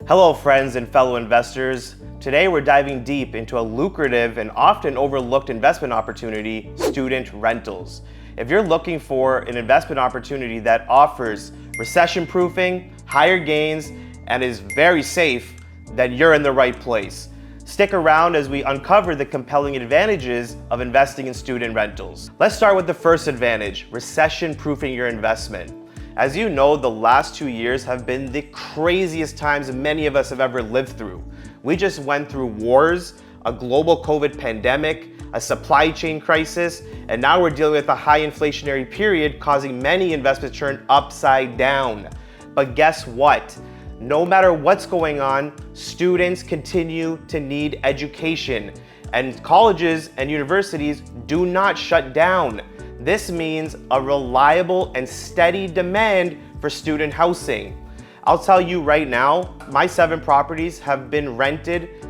Hello friends and fellow investors. Today we're diving deep into a lucrative and often overlooked investment opportunity, student rentals. If you're looking for an investment opportunity that offers recession proofing, higher gains, and is very safe, then you're in the right place. Stick around as we uncover the compelling advantages of investing in student rentals. Let's start with the first advantage, recession proofing your investment. As you know, the last 2 years have been the craziest times many of us have ever lived through. We just went through wars, a global COVID pandemic, a supply chain crisis, and now we're dealing with a high inflationary period causing many investments to turn upside down. But guess what? No matter what's going on, students continue to need education, and colleges and universities do not shut down. This means a reliable and steady demand for student housing. I'll tell you right now, my 7 properties have been rented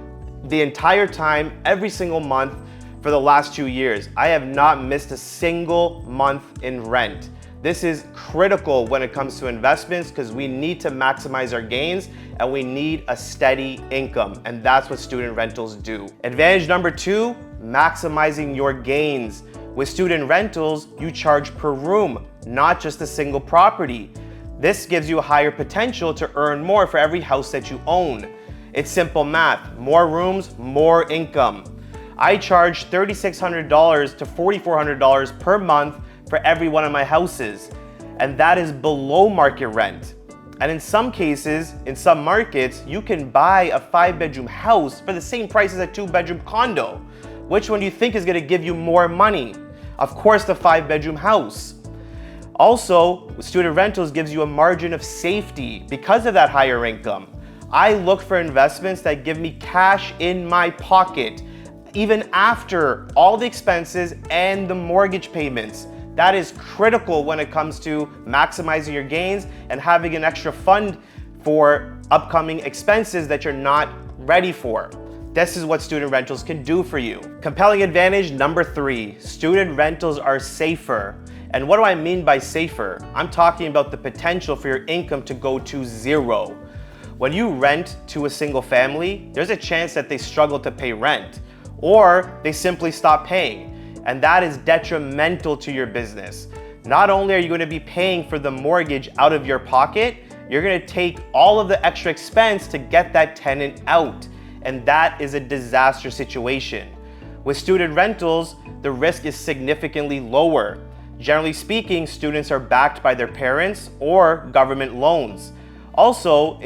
the entire time, every single month for the last 2 years. I have not missed a single month in rent. This is critical when it comes to investments because we need to maximize our gains and we need a steady income, and that's what student rentals do. Advantage number 2, maximizing your gains. With student rentals, you charge per room, not just a single property. This gives you a higher potential to earn more for every house that you own. It's simple math, more rooms, more income. I charge $3,600 to $4,400 per month for every one of my houses, and that is below market rent. And in some cases, in some markets, you can buy a 5-bedroom house for the same price as a 2-bedroom condo. Which one do you think is gonna give you more money? Of course, the 5-bedroom house. Also, student rentals gives you a margin of safety because of that higher income. I look for investments that give me cash in my pocket, even after all the expenses and the mortgage payments. That is critical when it comes to maximizing your gains and having an extra fund for upcoming expenses that you're not ready for. This is what student rentals can do for you. Compelling advantage number 3, student rentals are safer. And what do I mean by safer? I'm talking about the potential for your income to go to zero. When you rent to a single family, there's a chance that they struggle to pay rent or they simply stop paying. And that is detrimental to your business. Not only are you going to be paying for the mortgage out of your pocket, you're going to take all of the extra expense to get that tenant out. And that is a disaster situation. With student rentals, the risk is significantly lower. Generally speaking, students are backed by their parents or government loans. Also,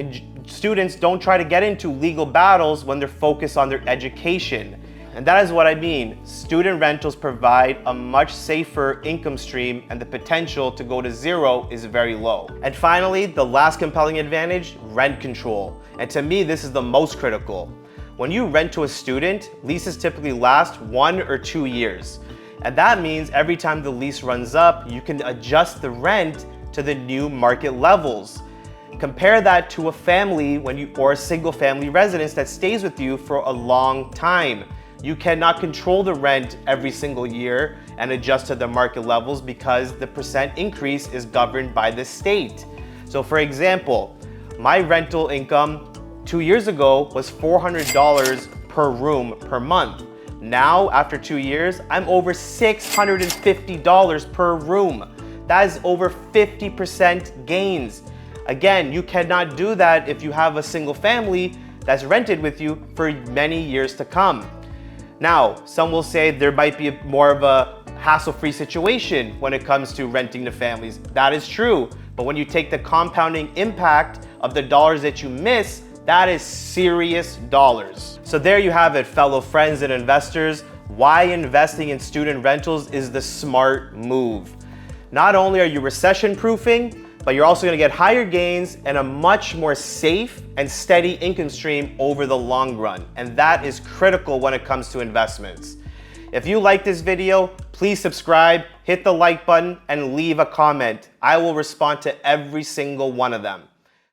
students don't try to get into legal battles when they're focused on their education. And that is what I mean. Student rentals provide a much safer income stream and the potential to go to zero is very low. And finally, the last compelling advantage, rent control. And to me, this is the most critical. When you rent to a student, leases typically last 1 or 2 years. And that means every time the lease runs up, you can adjust the rent to the new market levels. Compare that to a family or a single family residence that stays with you for a long time. You cannot control the rent every single year and adjust to the market levels because the percent increase is governed by the state. So for example, my rental income 2 years ago was $400 per room per month. Now, after 2 years, I'm over $650 per room. That is over 50% gains. Again, you cannot do that if you have a single family that's rented with you for many years to come. Now, some will say there might be more of a hassle-free situation when it comes to renting to families. That is true, but when you take the compounding impact of the dollars that you miss, that is serious dollars. So there you have it, fellow friends and investors, why investing in student rentals is the smart move. Not only are you recession proofing, but you're also gonna get higher gains and a much more safe and steady income stream over the long run. And that is critical when it comes to investments. If you like this video, please subscribe, hit the like button, and leave a comment. I will respond to every single one of them.